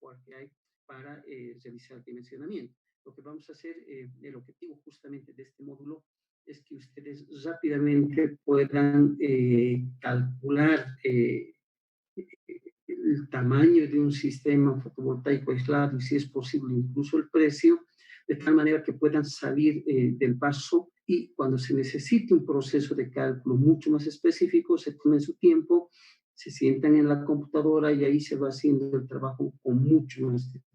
software que hay para realizar dimensionamiento. Lo que vamos a hacer, el objetivo justamente de este módulo es que ustedes rápidamente puedan calcular el tamaño de un sistema fotovoltaico aislado y si es posible incluso el precio, de tal manera que puedan salir del paso y cuando se necesite un proceso de cálculo mucho más específico, se tomen su tiempo, se sientan en la computadora y ahí se va haciendo el trabajo con mucho más detalle.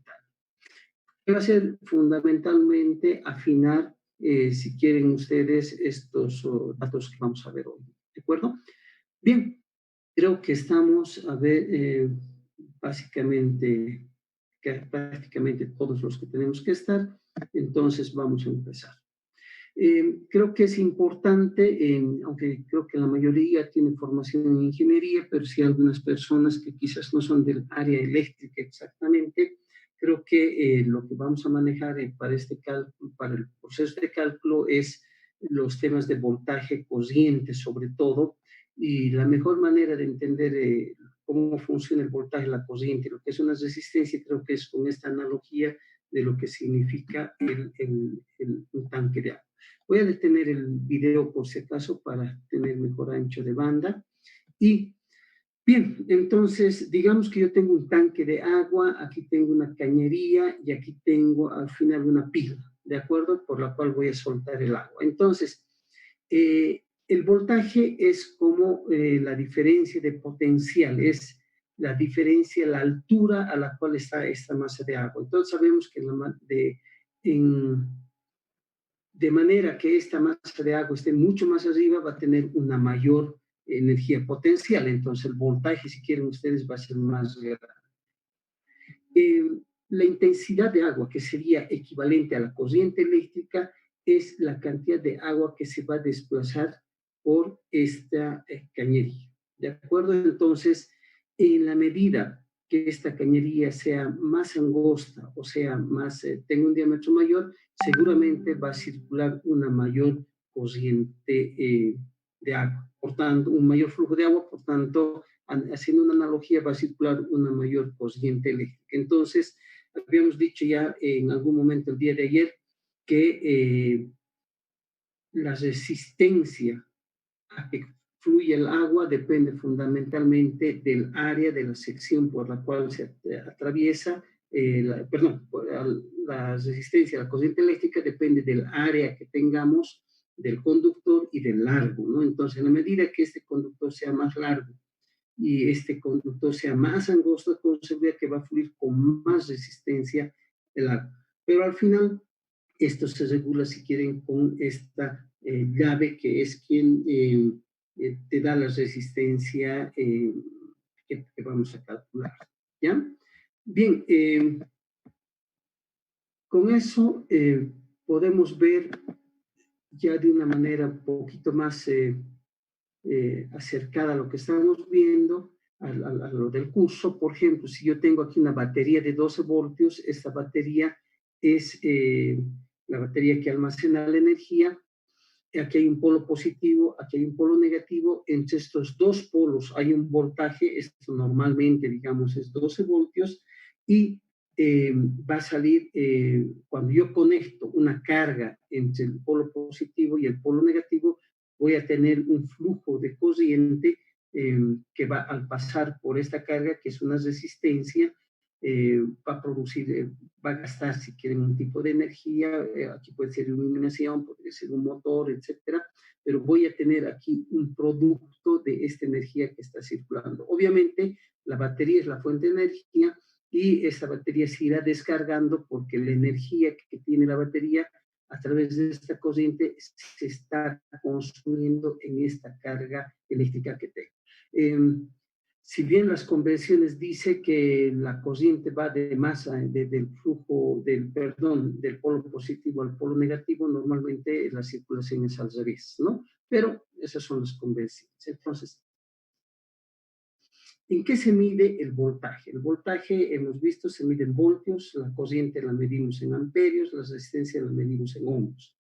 Va a ser fundamentalmente afinar, si quieren ustedes, estos datos que vamos a ver hoy. ¿De acuerdo? Bien, creo que estamos, a ver, prácticamente todos los que tenemos que estar, entonces vamos a empezar. Creo que es importante, aunque creo que la mayoría tiene formación en ingeniería, pero sí algunas personas que quizás no son del área eléctrica exactamente, creo que lo que vamos a manejar para este cálculo, para el proceso de cálculo, es los temas de voltaje corriente sobre todo, y la mejor manera de entender cómo funciona el voltaje, la corriente, lo que es una resistencia, creo que es con esta analogía de lo que significa un tanque de agua. Voy a detener el video por si acaso para tener mejor ancho de banda. Y bien, entonces digamos que yo tengo un tanque de agua, aquí tengo una cañería y aquí tengo al final una pila, ¿de acuerdo? Por la cual voy a soltar el agua. Entonces, el voltaje es como la diferencia de potencial, es la diferencia, la altura a la cual está esta masa de agua. Entonces sabemos que de manera que esta masa de agua esté mucho más arriba, va a tener una mayor energía potencial. Entonces el voltaje, si quieren ustedes, va a ser más grande. La intensidad de agua, que sería equivalente a la corriente eléctrica, es la cantidad de agua que se va a desplazar por esta cañería. ¿De acuerdo? Entonces, en la medida que esta cañería sea más angosta, o sea, tenga un diámetro mayor, seguramente va a circular una mayor corriente de agua. Por tanto, un mayor flujo de agua, por tanto, haciendo una analogía, va a circular una mayor corriente eléctrica. Entonces, habíamos dicho ya en algún momento el día de ayer que la resistencia a que fluye el agua depende fundamentalmente del área de la sección por la cual se atraviesa, la resistencia a la corriente eléctrica depende del área que tengamos del conductor y del largo, ¿no? Entonces, en la medida que este conductor sea más largo y este conductor sea más angosto, con seguridad que va a fluir con más resistencia el agua. Pero al final, esto se regula, si quieren, con esta llave que es quien te da la resistencia que vamos a calcular. ¿Ya? Bien, con eso podemos ver ya de una manera un poquito más acercada a lo que estamos viendo, a lo del curso. Por ejemplo, si yo tengo aquí una batería de 12 voltios, esta batería es la batería que almacena la energía. Aquí hay un polo positivo, aquí hay un polo negativo. Entre estos dos polos hay un voltaje, esto normalmente, digamos, es 12 voltios, y va a salir, cuando yo conecto una carga entre el polo positivo y el polo negativo, voy a tener un flujo de corriente que va al pasar por esta carga, que es una resistencia, va a producir, va a gastar, si quieren, un tipo de energía. Aquí puede ser iluminación, puede ser un motor, etcétera, pero voy a tener aquí un producto de esta energía que está circulando. Obviamente, la batería es la fuente de energía y esta batería se irá descargando porque la energía que tiene la batería a través de esta corriente se está consumiendo en esta carga eléctrica que tengo. Si bien las convenciones dicen que la corriente va de masa, del flujo, del polo positivo al polo negativo, normalmente la circulación es al revés, ¿no? Pero esas son las convenciones. Entonces, ¿en qué se mide el voltaje? El voltaje, hemos visto, se mide en voltios, la corriente la medimos en amperios, la resistencia la medimos en ohms.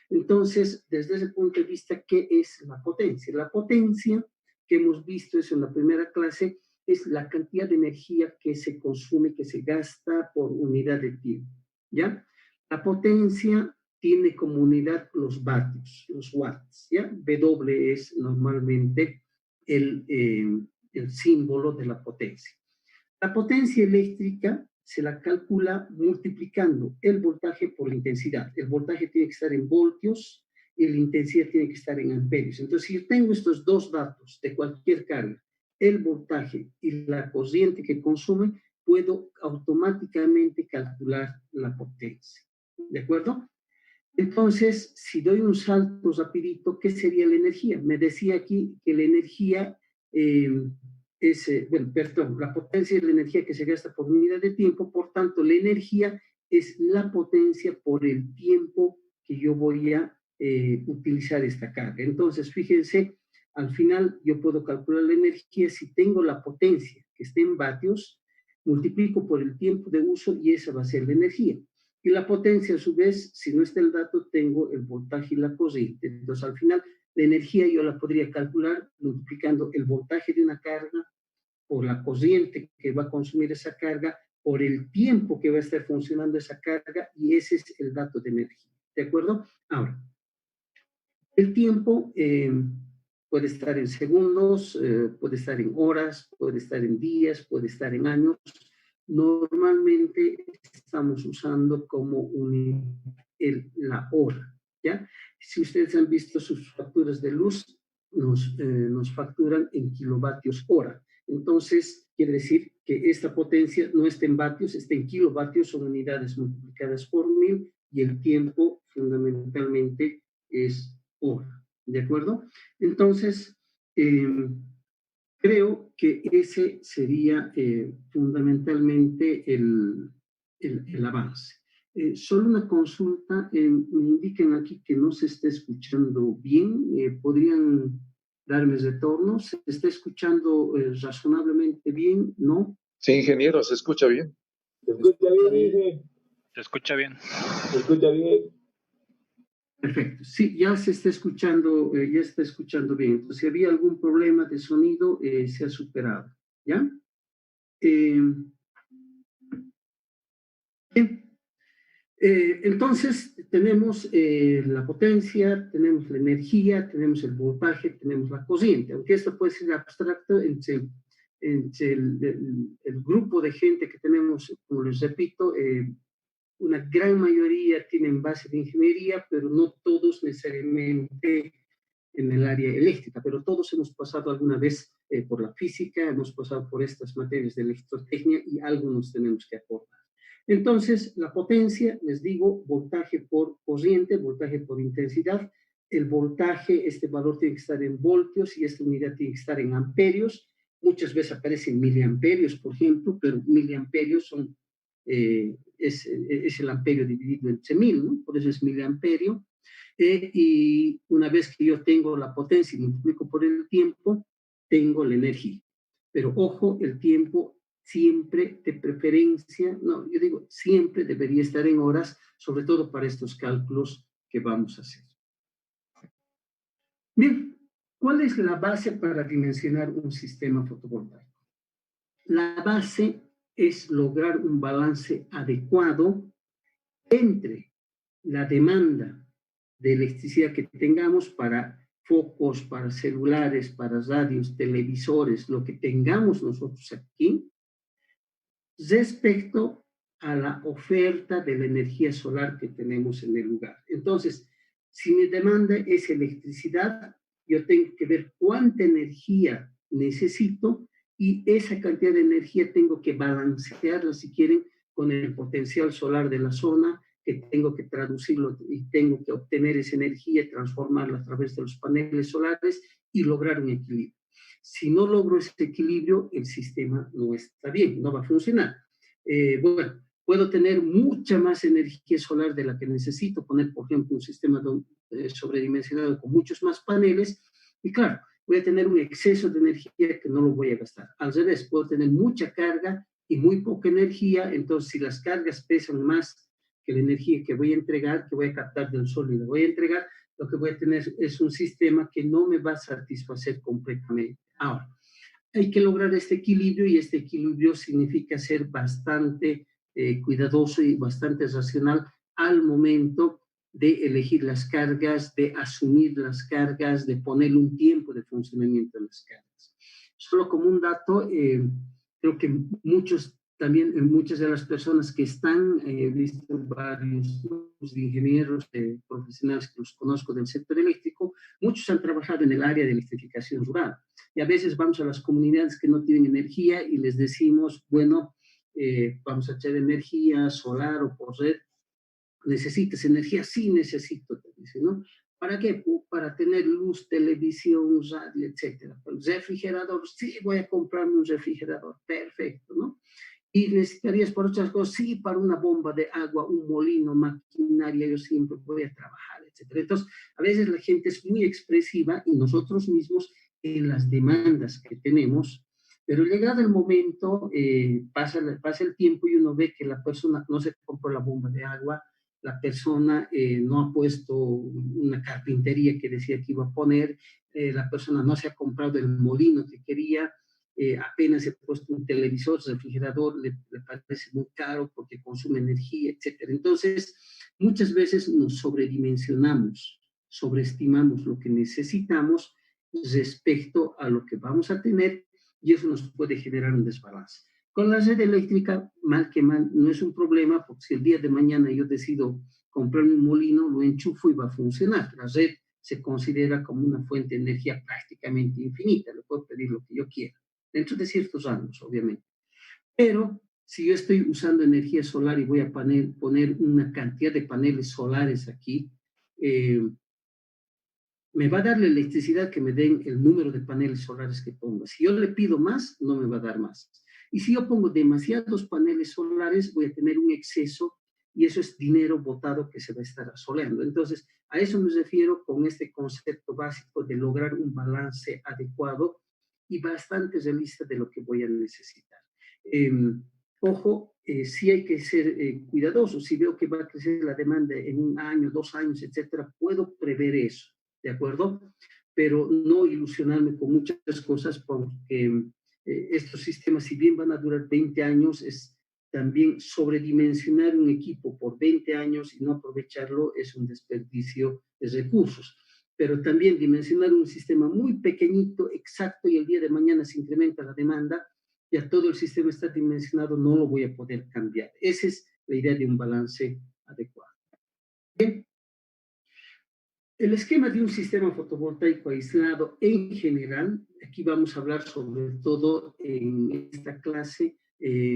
Entonces, desde ese punto de vista, ¿qué es la potencia? La potencia que hemos visto es en la primera clase, es la cantidad de energía que se consume, que se gasta por unidad de tiempo, ¿ya? La potencia tiene como unidad los vatios, los watts, ¿ya? W es normalmente el símbolo de la potencia. La potencia eléctrica se la calcula multiplicando el voltaje por la intensidad. El voltaje tiene que estar en voltios y la intensidad tiene que estar en amperios. Entonces, si yo tengo estos dos datos de cualquier carga, el voltaje y la corriente que consume, puedo automáticamente calcular la potencia. ¿De acuerdo? Entonces, si doy un salto rapidito, ¿qué sería la energía? Me decía aquí que la energía la potencia es la energía que se gasta por unidad de tiempo, por tanto, la energía es la potencia por el tiempo que yo voy a utilizar esta carga. Entonces, fíjense, al final yo puedo calcular la energía si tengo la potencia que esté en vatios, multiplico por el tiempo de uso y esa va a ser la energía. Y la potencia, a su vez, si no está el dato, tengo el voltaje y la corriente. Entonces, al final, la energía yo la podría calcular multiplicando el voltaje de una carga por la corriente que va a consumir esa carga, por el tiempo que va a estar funcionando esa carga, y ese es el dato de energía. ¿De acuerdo? Ahora, el tiempo puede estar en segundos, puede estar en horas, puede estar en días, puede estar en años. Normalmente estamos usando como la hora, ¿ya? Si ustedes han visto sus facturas de luz, nos facturan en kilovatios hora. Entonces, quiere decir que esta potencia no está en vatios, está en kilovatios, son unidades multiplicadas por 1000, y el tiempo fundamentalmente es hora, ¿de acuerdo? Entonces, creo que ese sería fundamentalmente el avance. Solo una consulta, me indican aquí que no se está escuchando bien, ¿podrían darme retorno? ¿Se está escuchando razonablemente bien? ¿No? Sí, ingeniero, se escucha bien. Se escucha bien. Se escucha bien. Se escucha bien. Perfecto. Sí, ya se está escuchando, ya está escuchando bien. Entonces, si había algún problema de sonido, se ha superado. ¿Ya? Bien. Entonces, tenemos la potencia, tenemos la energía, tenemos el voltaje, tenemos la corriente. Aunque esto puede ser abstracto entre el grupo de gente que tenemos, como les repito, una gran mayoría tienen base de ingeniería, pero no todos necesariamente en el área eléctrica, pero todos hemos pasado alguna vez por la física, hemos pasado por estas materias de electrotecnia y algo nos tenemos que acordar. Entonces, la potencia, les digo, voltaje por corriente, voltaje por intensidad. El voltaje, este valor tiene que estar en voltios y esta unidad tiene que estar en amperios. Muchas veces aparecen miliamperios, por ejemplo, pero miliamperios son es el amperio dividido entre 1000, ¿no? Por eso es miliamperio. Y una vez que yo tengo la potencia y multiplico por el tiempo, tengo la energía. Pero ojo, el tiempo siempre de preferencia, no, yo digo siempre debería estar en horas, sobre todo para estos cálculos que vamos a hacer. Bien, ¿cuál es la base para dimensionar un sistema fotovoltaico? La base es lograr un balance adecuado entre la demanda de electricidad que tengamos para focos, para celulares, para radios, televisores, lo que tengamos nosotros aquí, respecto a la oferta de la energía solar que tenemos en el lugar. Entonces, si mi demanda es electricidad, yo tengo que ver cuánta energía necesito y esa cantidad de energía tengo que balancearla, si quieren, con el potencial solar de la zona, que tengo que traducirlo y tengo que obtener esa energía, transformarla a través de los paneles solares y lograr un equilibrio. Si no logro ese equilibrio, el sistema no está bien, no va a funcionar. Bueno, puedo tener mucha más energía solar de la que necesito, poner, por ejemplo, un sistema sobredimensionado con muchos más paneles, y claro, voy a tener un exceso de energía que no lo voy a gastar. Al revés, puedo tener mucha carga y muy poca energía, entonces si las cargas pesan más que la energía que voy a entregar, que voy a captar del sol y la voy a entregar, lo que voy a tener es un sistema que no me va a satisfacer completamente. Ahora, hay que lograr este equilibrio y este equilibrio significa ser bastante cuidadoso y bastante racional al momento de elegir las cargas, de asumir las cargas, de poner un tiempo de funcionamiento en las cargas. Solo como un dato, creo que muchos también, muchas de las personas que están, he visto varios grupos de ingenieros, profesionales que los conozco del sector eléctrico, muchos han trabajado en el área de electrificación rural. Y a veces vamos a las comunidades que no tienen energía y les decimos, bueno, vamos a echar energía solar o por red. ¿Necesitas energía? Sí, necesito, te dice, ¿no? ¿Para qué? Para tener luz, televisión, radio, etcétera. ¿Refrigerador? Sí, voy a comprarme un refrigerador. Perfecto, ¿no? ¿Y necesitarías por otras cosas? Sí, para una bomba de agua, un molino, maquinaria, yo siempre voy a trabajar, etcétera. Entonces, a veces la gente es muy expresiva y nosotros mismos en las demandas que tenemos, pero llegado el momento, pasa el tiempo y uno ve que la persona no se compró la bomba de agua, la persona no ha puesto una carpintería que decía que iba a poner, la persona no se ha comprado el molino que quería, apenas he puesto un televisor, refrigerador, le parece muy caro porque consume energía, etcétera. Entonces, muchas veces nos sobredimensionamos, sobreestimamos lo que necesitamos respecto a lo que vamos a tener y eso nos puede generar un desbalance. Con la red eléctrica, mal que mal, no es un problema porque si el día de mañana yo decido comprarme un molino, lo enchufo y va a funcionar. La red se considera como una fuente de energía prácticamente infinita, le puedo pedir lo que yo quiera dentro de ciertos rangos, obviamente. Pero si yo estoy usando energía solar y voy a poner una cantidad de paneles solares aquí, me va a dar la electricidad que me den el número de paneles solares que ponga. Si yo le pido más, no me va a dar más. Y si yo pongo demasiados paneles solares, voy a tener un exceso y eso es dinero botado que se va a estar asoleando. Entonces, a eso me refiero con este concepto básico de lograr un balance adecuado y bastante realista de lo que voy a necesitar. Ojo, sí hay que ser cuidadosos. Si veo que va a crecer la demanda en un año, 2 años, etcétera, puedo prever eso, ¿de acuerdo? Pero no ilusionarme con muchas cosas porque estos sistemas, si bien van a durar 20 años, es también sobredimensionar un equipo por 20 años y no aprovecharlo es un desperdicio de recursos. Pero también dimensionar un sistema muy pequeñito, exacto, y el día de mañana se incrementa la demanda, ya todo el sistema está dimensionado, no lo voy a poder cambiar. Esa es la idea de un balance adecuado. Bien. El esquema de un sistema fotovoltaico aislado en general, aquí vamos a hablar sobre todo en esta clase,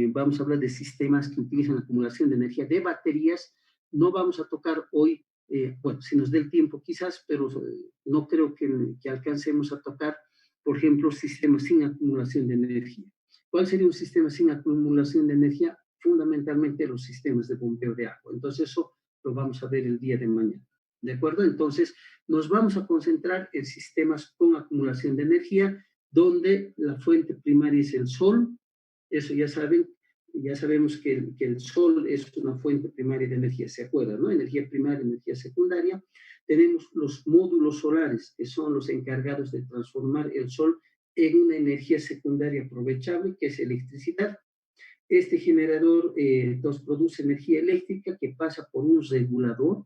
vamos a hablar de sistemas que utilizan acumulación de energía de baterías. No vamos a tocar hoy, bueno, si nos dé el tiempo quizás, pero no creo que alcancemos a tocar, por ejemplo, sistemas sin acumulación de energía. ¿Cuál sería un sistema sin acumulación de energía? Fundamentalmente los sistemas de bombeo de agua. Entonces eso lo vamos a ver el día de mañana. ¿De acuerdo? Entonces, nos vamos a concentrar en sistemas con acumulación de energía, donde la fuente primaria es el sol. Eso ya saben, ya sabemos que el sol es una fuente primaria de energía, ¿se acuerdan, no? Energía primaria, energía secundaria. Tenemos los módulos solares, que son los encargados de transformar el sol en una energía secundaria aprovechable, que es electricidad. Este generador nos produce energía eléctrica que pasa por un regulador,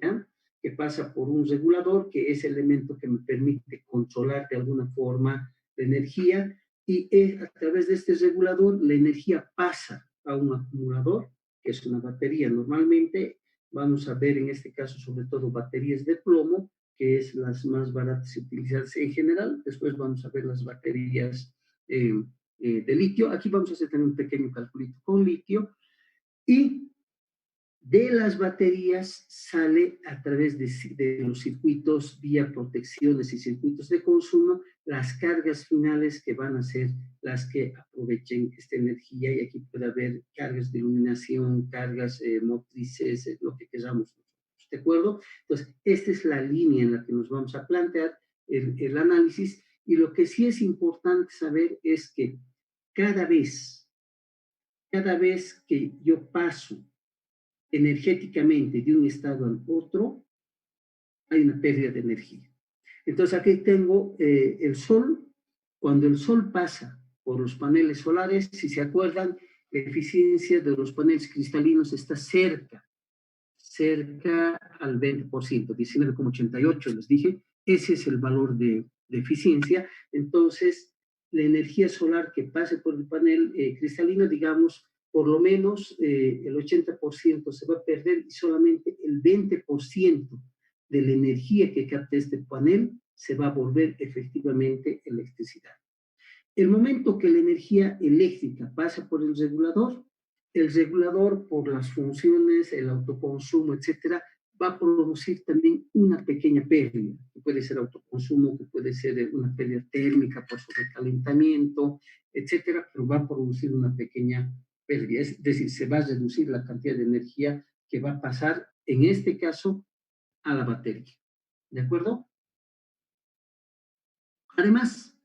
¿ya? Que pasa por un regulador, que es el elemento que me permite controlar de alguna forma la energía, y a través de este regulador la energía pasa a un acumulador, que es una batería. Normalmente vamos a ver en este caso sobre todo baterías de plomo, que es las más baratas y utilizadas en general. Después vamos a ver las baterías de litio. Aquí vamos a hacer también un pequeño calculito con litio, y de las baterías sale a través de los circuitos vía protecciones y circuitos de consumo las cargas finales que van a ser las que aprovechen esta energía, y aquí puede haber cargas de iluminación, cargas motrices, lo que queramos. ¿De acuerdo? Entonces, esta es la línea en la que nos vamos a plantear el análisis, y lo que sí es importante saber es que cada vez que yo paso energéticamente de un estado al otro, hay una pérdida de energía. Entonces aquí tengo el sol, Cuando el sol pasa por los paneles solares, si se acuerdan, la eficiencia de los paneles cristalinos está cerca al 20%, 19,88 les dije, ese es el valor de eficiencia. Entonces, la energía solar que pase por el panel cristalino, digamos, por lo menos el 80% se va a perder y solamente el 20% de la energía que capte este panel se va a volver efectivamente electricidad. El momento que la energía eléctrica pasa por el regulador por las funciones, el autoconsumo, etcétera, va a producir también una pequeña pérdida, que puede ser autoconsumo, que puede ser una pérdida térmica por sobrecalentamiento, etcétera, pero va a producir una pequeña pérdida, es decir, se va a reducir la cantidad de energía que va a pasar, en este caso, a la batería. ¿De acuerdo? Además,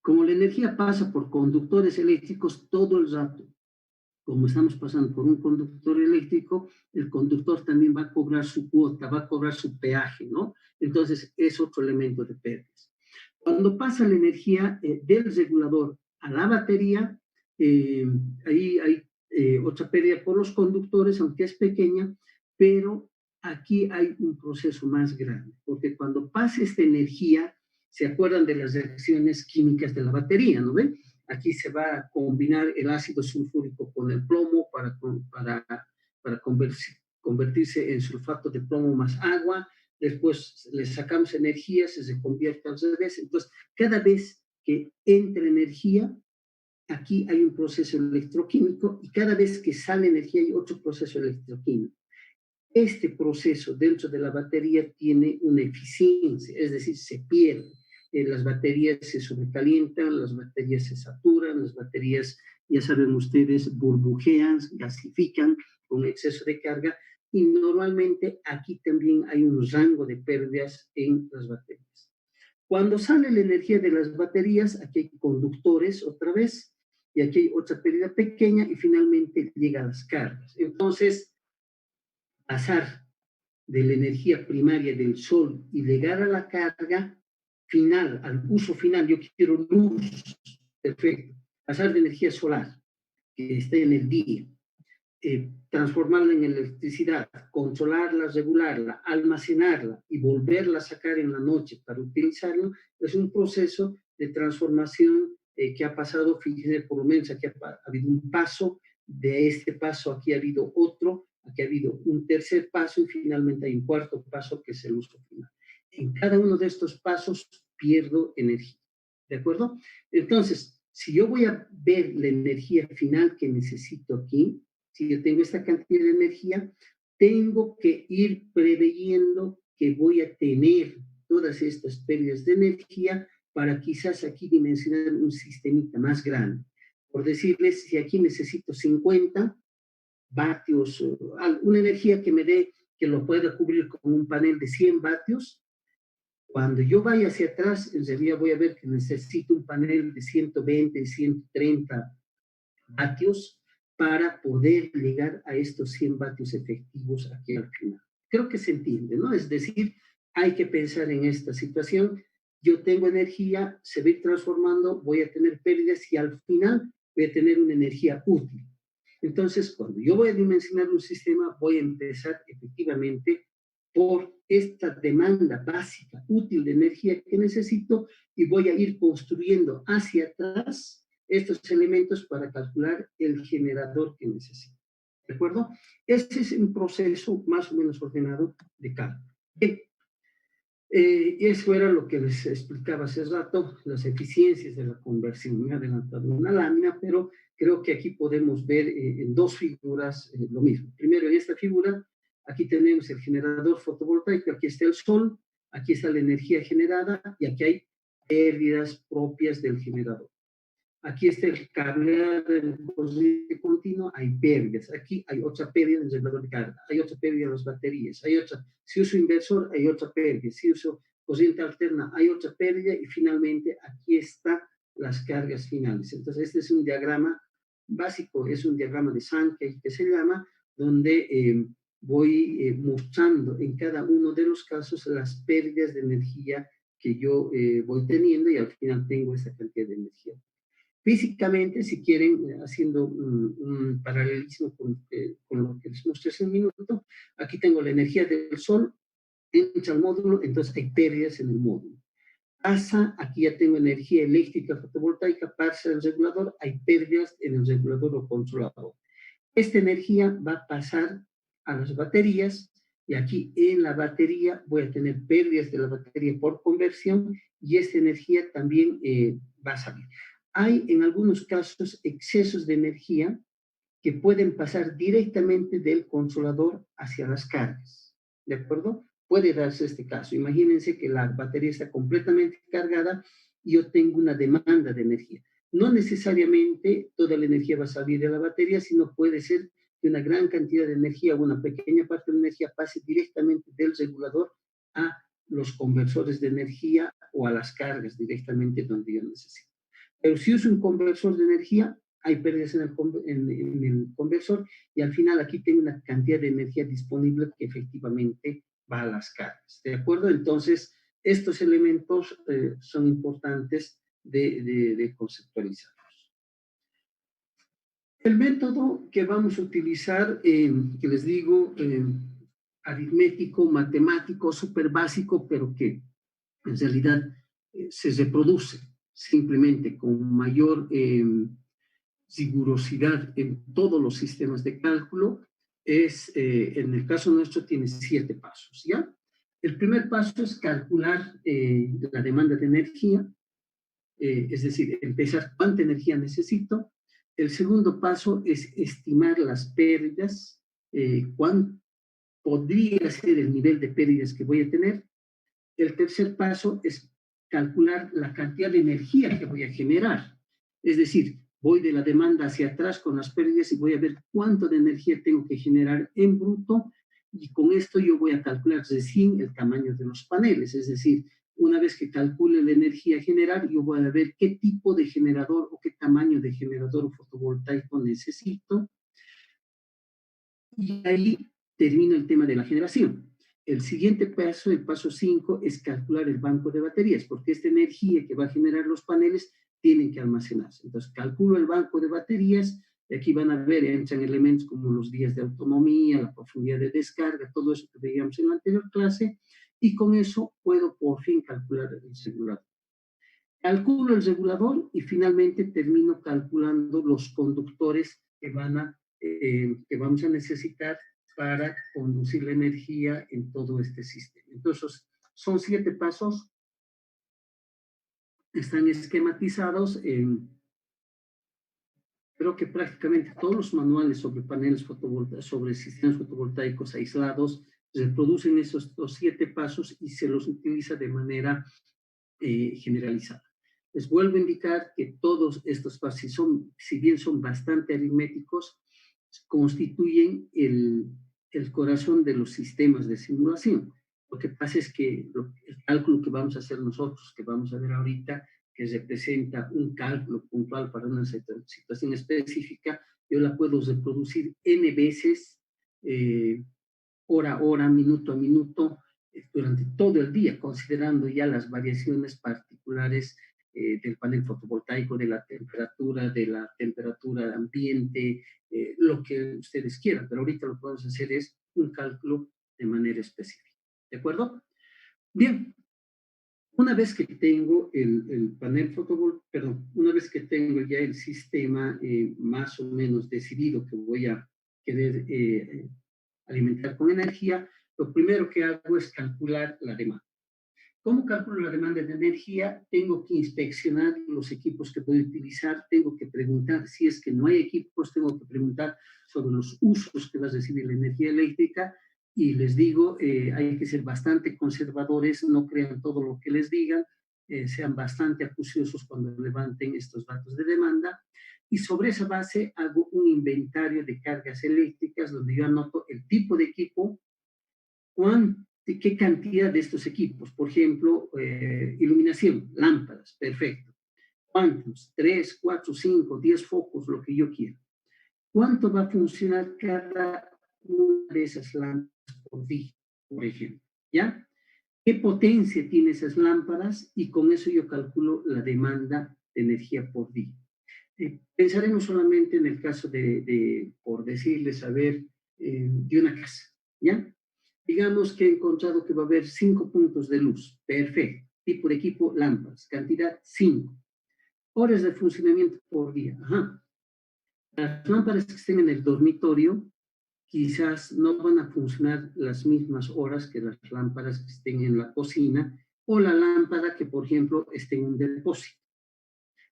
como la energía pasa por conductores eléctricos todo el rato, como estamos pasando por un conductor eléctrico, el conductor también va a cobrar su cuota, va a cobrar su peaje, ¿no? Entonces, es otro elemento de pérdidas. Cuando pasa la energía del regulador a la batería, ahí hay otra pérdida por los conductores, aunque es pequeña, pero aquí hay un proceso más grande, porque cuando pasa esta energía, ¿se acuerdan de las reacciones químicas de la batería, no ven? Aquí se va a combinar el ácido sulfúrico con el plomo para convertirse en sulfato de plomo más agua. Después le sacamos energía, se convierte al revés. Entonces, cada vez que entra energía, aquí hay un proceso electroquímico y cada vez que sale energía hay otro proceso electroquímico. Este proceso dentro de la batería tiene una eficiencia, es decir, se pierde. Las baterías se sobrecalientan, las baterías se saturan, las baterías, ya saben ustedes, burbujean, gasifican con exceso de carga y normalmente aquí también hay un rango de pérdidas en las baterías. Cuando sale la energía de las baterías, aquí hay conductores otra vez y aquí hay otra pérdida pequeña y finalmente llega a las cargas. Entonces, pasar de la energía primaria del sol y llegar a la carga final, al uso final, yo quiero luz, perfecto, pasar de energía solar, que esté en el día, transformarla en electricidad, controlarla, regularla, almacenarla y volverla a sacar en la noche para utilizarlo, es un proceso de transformación que ha pasado, fíjense, por lo menos aquí ha habido un paso, de este paso aquí ha habido otro, aquí ha habido un tercer paso y finalmente hay un cuarto paso que es el uso final. En cada uno de estos pasos pierdo energía, ¿de acuerdo? Entonces, si yo voy a ver la energía final que necesito aquí, si yo tengo esta cantidad de energía, tengo que ir preveyendo que voy a tener todas estas pérdidas de energía para quizás aquí dimensionar un sistemita más grande. Por decirles, si aquí necesito 50 vatios, una energía que me dé, que lo pueda cubrir con un panel de 100 vatios, cuando yo vaya hacia atrás, en realidad voy a ver que necesito un panel de 120, 130 vatios para poder llegar a estos 100 vatios efectivos aquí al final. Creo que se entiende, ¿no? Es decir, hay que pensar en esta situación. Yo tengo energía, se va a ir transformando, voy a tener pérdidas y al final voy a tener una energía útil. Entonces, cuando yo voy a dimensionar un sistema, voy a empezar efectivamente por esta demanda básica, útil de energía que necesito y voy a ir construyendo hacia atrás estos elementos para calcular el generador que necesito. ¿De acuerdo? Este es un proceso más o menos ordenado de cálculo. Bien. Eso era lo que les explicaba hace rato, las eficiencias de la conversión. Me he adelantado una lámina, pero creo que aquí podemos ver en dos figuras lo mismo. Primero, en esta figura, aquí tenemos el generador fotovoltaico, aquí está el sol, aquí está la energía generada y aquí hay pérdidas propias del generador. Aquí está el cableado del corriente continuo, hay pérdidas. Aquí hay otra pérdida en el regulador de carga, hay otra pérdida en las baterías, hay otra. Si uso inversor, hay otra pérdida. Si uso corriente alterna, hay otra pérdida. Y finalmente, aquí están las cargas finales. Entonces, este es un diagrama básico, es un diagrama de Sankey que se llama, donde voy mostrando en cada uno de los casos las pérdidas de energía que yo voy teniendo y al final tengo esa cantidad de energía. Físicamente, si quieren, haciendo un paralelismo con lo que les mostré hace un minuto, aquí tengo la energía del sol, entra al módulo, entonces hay pérdidas en el módulo. Pasa, aquí ya tengo energía eléctrica fotovoltaica, pasa al regulador, hay pérdidas en el regulador o controlador. Esta energía va a pasar a las baterías y aquí en la batería voy a tener pérdidas de la batería por conversión y esta energía también va a salir. Hay en algunos casos excesos de energía que pueden pasar directamente del controlador hacia las cargas, ¿de acuerdo? Puede darse este caso. Imagínense que la batería está completamente cargada y yo tengo una demanda de energía. No necesariamente toda la energía va a salir de la batería, sino puede ser que una gran cantidad de energía, una pequeña parte de energía pase directamente del regulador a los conversores de energía o a las cargas directamente donde yo necesito. Pero si uso un conversor de energía, hay pérdidas en el conversor y al final aquí tengo una cantidad de energía disponible que efectivamente va a las cargas. ¿De acuerdo? Entonces, estos elementos son importantes de conceptualizarlos. El método que vamos a utilizar, que les digo, aritmético, matemático, súper básico, pero que en realidad se reproduce simplemente con mayor rigurosidad en todos los sistemas de cálculo, en el caso nuestro, tiene 7 pasos, ¿ya? El primer paso es calcular la demanda de energía, es decir, empezar cuánta energía necesito. El segundo paso es estimar las pérdidas, cuánto podría ser el nivel de pérdidas que voy a tener. El tercer paso es calcular la cantidad de energía que voy a generar, es decir, voy de la demanda hacia atrás con las pérdidas y voy a ver cuánto de energía tengo que generar en bruto y con esto yo voy a calcular recién el tamaño de los paneles, es decir, una vez que calcule la energía a generar, yo voy a ver qué tipo de generador o qué tamaño de generador fotovoltaico necesito y ahí termino el tema de la generación. El siguiente paso, el paso 5, es calcular el banco de baterías, porque esta energía que va a generar los paneles tienen que almacenarse. Entonces, calculo el banco de baterías, y aquí van a ver, entran elementos como los días de autonomía, la profundidad de descarga, todo eso que veíamos en la anterior clase, y con eso puedo por fin calcular el regulador. Calculo el regulador y finalmente termino calculando los conductores que vamos a necesitar para conducir la energía en todo este sistema. Entonces, son 7 pasos, están esquematizados creo que prácticamente todos los manuales sobre paneles fotovoltaicos, sobre sistemas fotovoltaicos aislados, reproducen esos 7 pasos y se los utiliza de manera generalizada. Les vuelvo a indicar que todos estos pasos, si bien son bastante aritméticos, constituyen el corazón de los sistemas de simulación. Lo que pasa es que el cálculo que vamos a hacer nosotros, que vamos a ver ahorita, que representa un cálculo puntual para una situación específica, yo la puedo reproducir n veces, hora a hora, minuto a minuto, durante todo el día, considerando ya las variaciones particulares del panel fotovoltaico, de la temperatura ambiente, lo que ustedes quieran, pero ahorita lo que vamos a hacer es un cálculo de manera específica. ¿De acuerdo? Bien, una vez que tengo el panel fotovoltaico, perdón, una vez que tengo ya el sistema más o menos decidido que voy a querer alimentar con energía, lo primero que hago es calcular la demanda. ¿Cómo calculo la demanda de energía? Tengo que inspeccionar los equipos que voy a utilizar, tengo que preguntar si es que no hay equipos, tengo que preguntar sobre los usos que va a recibir la energía eléctrica y les digo, hay que ser bastante conservadores, no crean todo lo que les digan, sean bastante acuciosos cuando levanten estos datos de demanda y sobre esa base hago un inventario de cargas eléctricas donde yo anoto el tipo de equipo, qué cantidad de estos equipos, por ejemplo, iluminación, lámparas, perfecto. ¿Cuántos? 3, 4, 5, 10 focos, lo que yo quiera. ¿Cuánto va a funcionar cada una de esas lámparas por día, por ejemplo? ¿Ya? qué potencia tiene esas lámparas y con eso yo calculo la demanda de energía por día. Pensaremos solamente en el caso por decirles, a ver, de una casa, ¿ya? Digamos que he encontrado que va a haber 5 puntos de luz. Perfecto. Tipo de equipo, lámparas. Cantidad 5. Horas de funcionamiento por día. Ajá. Las lámparas que estén en el dormitorio quizás no van a funcionar las mismas horas que las lámparas que estén en la cocina o la lámpara que, por ejemplo, esté en un depósito.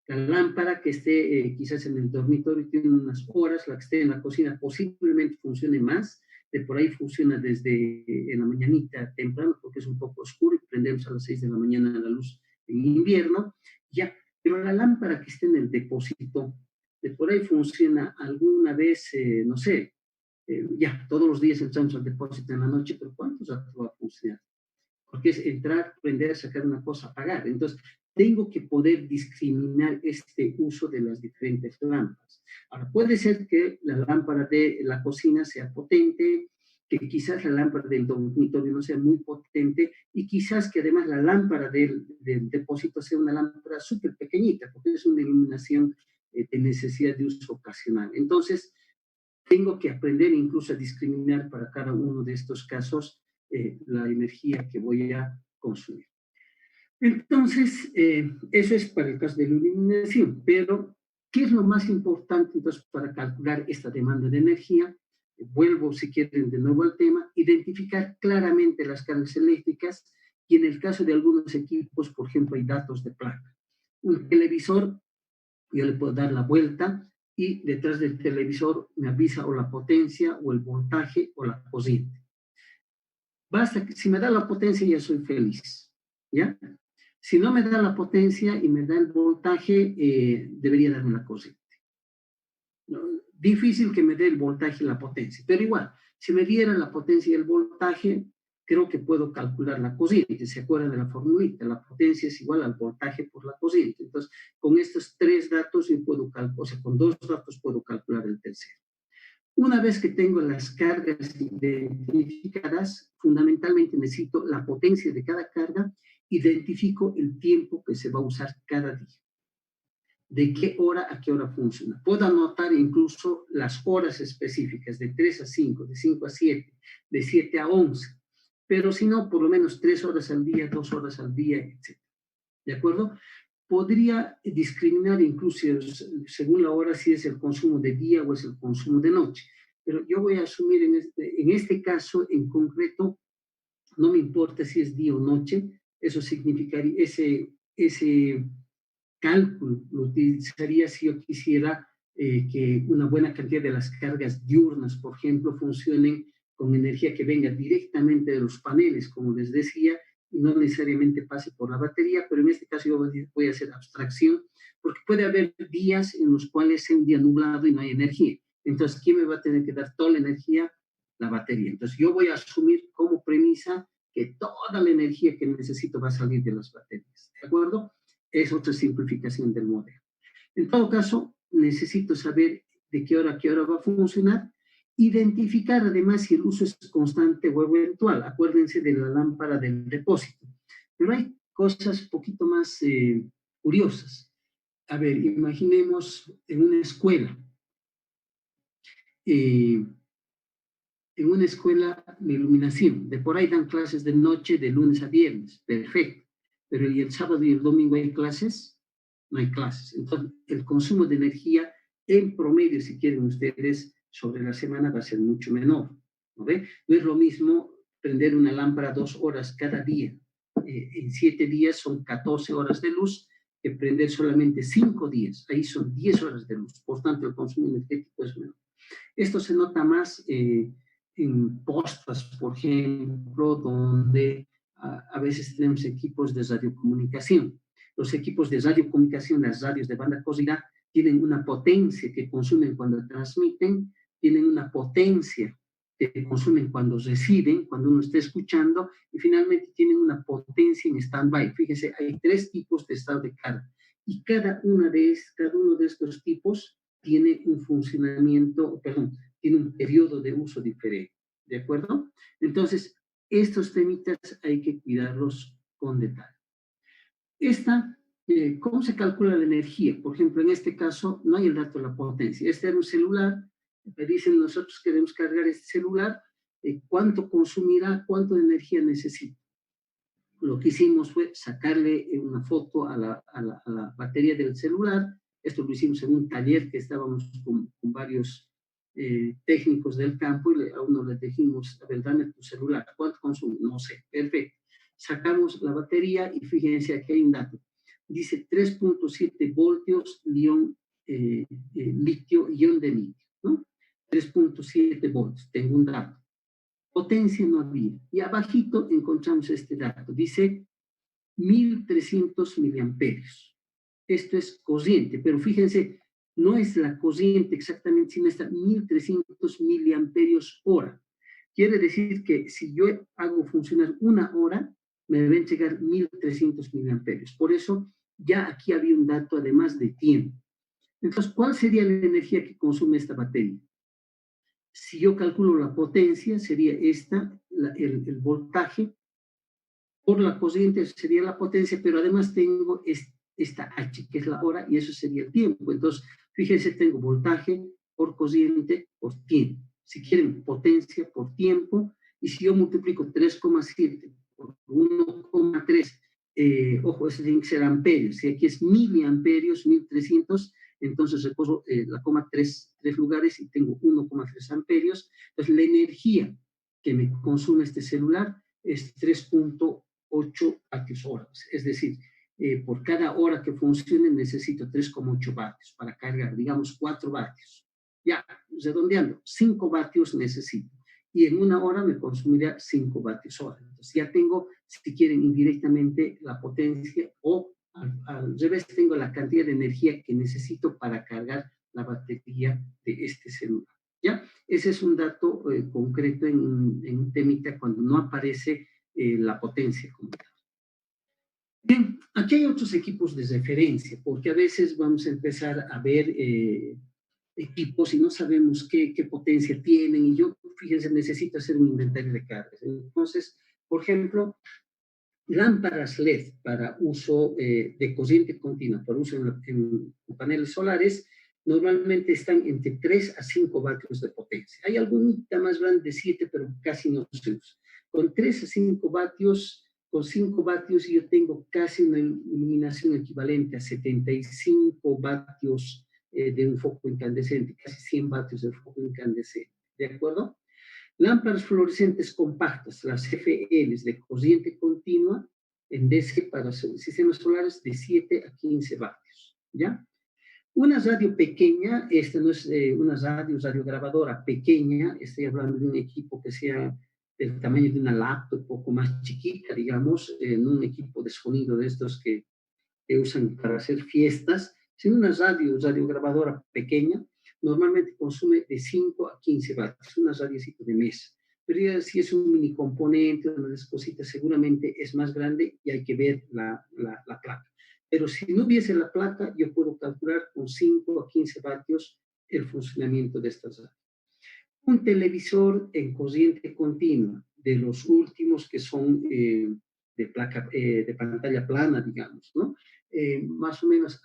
La lámpara que esté quizás en el dormitorio tiene unas horas, la que esté en la cocina posiblemente funcione más, de por ahí funciona desde en la mañanita temprano, porque es un poco oscuro y prendemos a las 6 de la mañana la luz en invierno, ya, pero la lámpara que esté en el depósito, de por ahí funciona alguna vez, no sé, ya, todos los días entramos al depósito en la noche, pero ¿cuántos ratos va a funcionar? Porque es entrar, prender, sacar una cosa, apagar. Entonces, tengo que poder discriminar este uso de las diferentes lámparas. Ahora, puede ser que la lámpara de la cocina sea potente, que quizás la lámpara del dormitorio no sea muy potente y quizás que además la lámpara del depósito sea una lámpara súper pequeñita, porque es una iluminación de necesidad de uso ocasional. Entonces, tengo que aprender incluso a discriminar para cada uno de estos casos la energía que voy a consumir. Entonces, eso es para el caso de la iluminación, pero ¿qué es lo más importante entonces para calcular esta demanda de energía? Vuelvo, si quieren, de nuevo al tema, identificar claramente las cargas eléctricas y en el caso de algunos equipos, por ejemplo, hay datos de placa. Un televisor, yo le puedo dar la vuelta y detrás del televisor me avisa o la potencia o el voltaje o la corriente. Basta que si me da la potencia ya soy feliz, ¿ya? Si no me da la potencia y me da el voltaje, debería darme la corriente. ¿No? Difícil que me dé el voltaje y la potencia, pero igual, si me diera la potencia y el voltaje, creo que puedo calcular la corriente. ¿Se acuerdan de la formulita? La potencia es igual al voltaje por la corriente. Entonces, con estos 3 datos yo puedo calcular, o sea, con 2 datos puedo calcular el tercero. Una vez que tengo las cargas identificadas, fundamentalmente necesito la potencia de cada carga, identifico el tiempo que se va a usar cada día. De qué hora a qué hora funciona. Puedo anotar incluso las horas específicas, de 3 a 5, de 5 a 7, de 7 a 11, pero si no, por lo menos 3 horas al día, 2 horas al día, etc. ¿De acuerdo? Podría discriminar incluso según la hora si es el consumo de día o es el consumo de noche, pero yo voy a asumir en este caso en concreto, no me importa si es día o noche, eso significaría, ese cálculo lo utilizaría si yo quisiera que una buena cantidad de las cargas diurnas, por ejemplo, funcionen con energía que venga directamente de los paneles, como les decía, y no necesariamente pase por la batería, pero en este caso yo voy a hacer abstracción, porque puede haber días en los cuales sea un día nublado y no hay energía. Entonces, ¿quién me va a tener que dar toda la energía? La batería. Entonces, yo voy a asumir como premisa que toda la energía que necesito va a salir de las baterías. ¿De acuerdo? Es otra simplificación del modelo. En todo caso, necesito saber de qué hora a qué hora va a funcionar, identificar además si el uso es constante o eventual. Acuérdense de la lámpara del depósito. Pero hay cosas un poquito más curiosas. A ver, imaginemos en una escuela. En una escuela de iluminación, de por ahí dan clases de noche, de lunes a viernes, perfecto. Pero ¿y el sábado y el domingo hay clases? No hay clases. Entonces, el consumo de energía en promedio, si quieren ustedes, sobre la semana va a ser mucho menor. ¿No ve? No es lo mismo prender una lámpara 2 horas cada día. En 7 días son 14 horas de luz, que prender solamente 5 días. Ahí son 10 horas de luz. Por tanto, el consumo energético es menor. Esto se nota más en postas, por ejemplo, donde a veces tenemos equipos de radiocomunicación. Los equipos de radiocomunicación, las radios de banda corta, tienen una potencia que consumen cuando transmiten, tienen una potencia que consumen cuando reciben, cuando uno está escuchando, y finalmente tienen una potencia en stand-by. Fíjense, hay 3 tipos de estado de carga, y cada uno de estos tipos tiene un funcionamiento, perdón, tiene un periodo de uso diferente, ¿de acuerdo? Entonces, estos temitas hay que cuidarlos con detalle. ¿Cómo se calcula la energía? Por ejemplo, en este caso no hay el dato de la potencia. Este era un celular, me dicen nosotros queremos cargar este celular, ¿cuánto consumirá, cuánto de energía necesita? Lo que hicimos fue sacarle una foto a la batería del celular. Esto lo hicimos en un taller que estábamos con varios técnicos del campo y a uno le dijimos, a ver, dame tu celular, ¿cuánto consume? No sé, perfecto. Sacamos la batería y fíjense, aquí hay un dato. Dice 3.7 voltios litio, ion de litio, ¿no? 3.7 voltios, tengo un dato. Potencia no había. Y abajito encontramos este dato. Dice 1300 miliamperios. Esto es corriente, pero fíjense, no es la corriente exactamente, sino está 1300 miliamperios hora. Quiere decir que si yo hago funcionar una hora, me deben llegar 1300 miliamperios. Por eso ya aquí había un dato además de tiempo. Entonces, ¿cuál sería la energía que consume esta batería? Si yo calculo la potencia, sería el voltaje, por la corriente sería la potencia, pero además tengo esta H, que es la hora, y eso sería el tiempo. Entonces, fíjense, tengo voltaje por corriente por tiempo. Si quieren, potencia por tiempo, y si yo multiplico 3,7 por 1,3, ojo, eso tiene que ser amperios, si aquí es miliamperios, 1300, entonces recorro la coma tres lugares y tengo 1,3 amperios. Entonces, la energía que me consume este celular es 3.8 vatios horas. Es decir, por cada hora que funcione necesito 3,8 vatios para cargar, digamos 4 vatios. Ya, redondeando, 5 vatios necesito. Y en una hora me consumirá 5 vatios hora. Entonces ya tengo, si quieren, indirectamente la potencia o al revés tengo la cantidad de energía que necesito para cargar la batería de este celular. ¿Ya? Ese es un dato concreto en un temita cuando no aparece la potencia como tal. Bien, aquí hay otros equipos de referencia, porque a veces vamos a empezar a ver equipos y no sabemos qué potencia tienen, y yo, fíjense, necesito hacer un inventario de cargas. Entonces, por ejemplo, lámparas LED para uso de corriente continua, para uso en paneles solares, normalmente están entre 3 a 5 vatios de potencia. Hay alguna más grande de 7, pero casi no se usa. Con 3 a 5 vatios, con 5 vatios yo tengo casi una iluminación equivalente a 75 vatios de un foco incandescente, casi 100 vatios de foco incandescente. ¿De acuerdo? Lámparas fluorescentes compactas, las FLs de corriente continua, en DC para sistemas solares de 7 a 15 vatios, ¿ya? Una radio pequeña, esta no es una radiograbadora pequeña, estoy hablando de un equipo que sea del tamaño de una laptop, un poco más chiquita, digamos, en un equipo de sonido de estos que usan para hacer fiestas, sino una radiograbadora pequeña, normalmente consume de 5 a 15 vatios, una radiecita de mesa. Pero ya si es un mini componente, una de las cositas, seguramente es más grande y hay que ver la placa. Pero si no hubiese la placa, yo puedo calcular con 5 a 15 vatios el funcionamiento de estas radios. Un televisor en corriente continua, de los últimos que son de pantalla plana, digamos, ¿no? Más o menos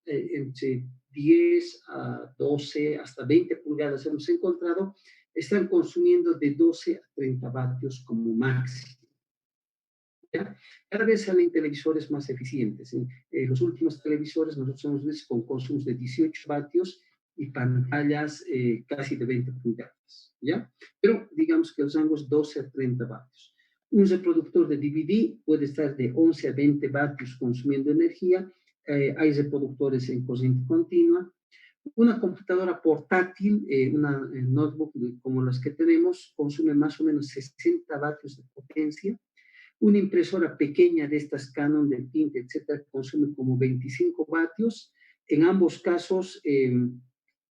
entre 10 a 12, hasta 20 pulgadas hemos encontrado, están consumiendo de 12 a 30 vatios como máximo. ¿Ya? Cada vez salen televisores más eficientes. Los últimos televisores nosotros hemos visto con consumos de 18 vatios y pantallas casi de 20 pulgadas, ¿ya? Pero digamos que los rangos 12 a 30 vatios. Un reproductor de DVD puede estar de 11 a 20 vatios consumiendo energía. Hay reproductores en corriente continua. Una computadora portátil, una notebook como las que tenemos, consume más o menos 60 vatios de potencia. Una impresora pequeña de estas Canon, de tinte, etcétera, consume como 25 vatios. En ambos casos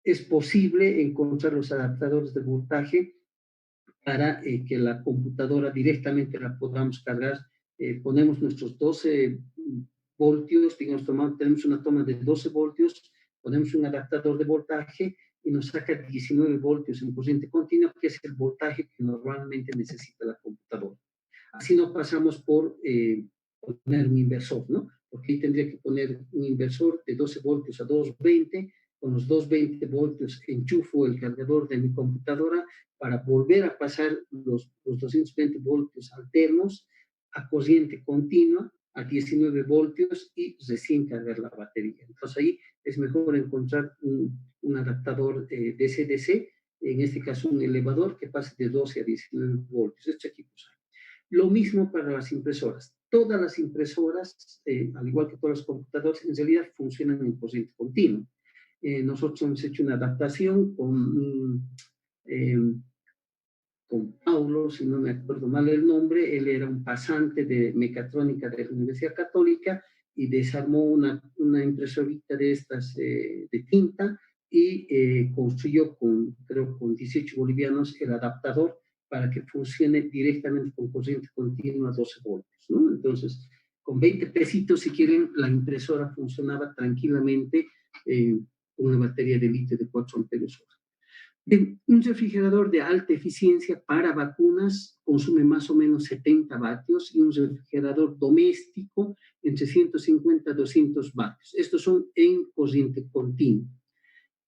es posible encontrar los adaptadores de voltaje para que la computadora directamente la podamos cargar. Ponemos nuestros 12 voltios, digamos, tenemos una toma de 12 voltios, ponemos un adaptador de voltaje y nos saca 19 voltios en corriente continua, que es el voltaje que normalmente necesita la computadora. Así no pasamos por poner un inversor, ¿no? Porque ahí tendría que poner un inversor de 12 voltios a 220, con los 220 voltios enchufo el cargador de mi computadora para volver a pasar los 220 voltios alternos a corriente continua a 19 voltios y recién cargar la batería. Entonces ahí es mejor encontrar un adaptador DC-DC, en este caso un elevador que pase de 12 a 19 voltios. Estos equipos hay. Lo mismo para las impresoras. Todas las impresoras, al igual que todos los computadores, en realidad funcionan en corriente continua. Nosotros hemos hecho una adaptación con Paulo, si no me acuerdo mal el nombre. Él era un pasante de mecatrónica de la Universidad Católica y desarmó una impresorita de estas de tinta y construyó creo con 18 bolivianos el adaptador para que funcione directamente con corriente continua a 12 voltios, ¿no? Entonces, con 20 pesitos, si quieren, la impresora funcionaba tranquilamente con una batería de litio de 4 amperios hora. Un refrigerador de alta eficiencia para vacunas consume más o menos 70 vatios y un refrigerador doméstico entre 150 a 200 vatios. Estos son en corriente continua.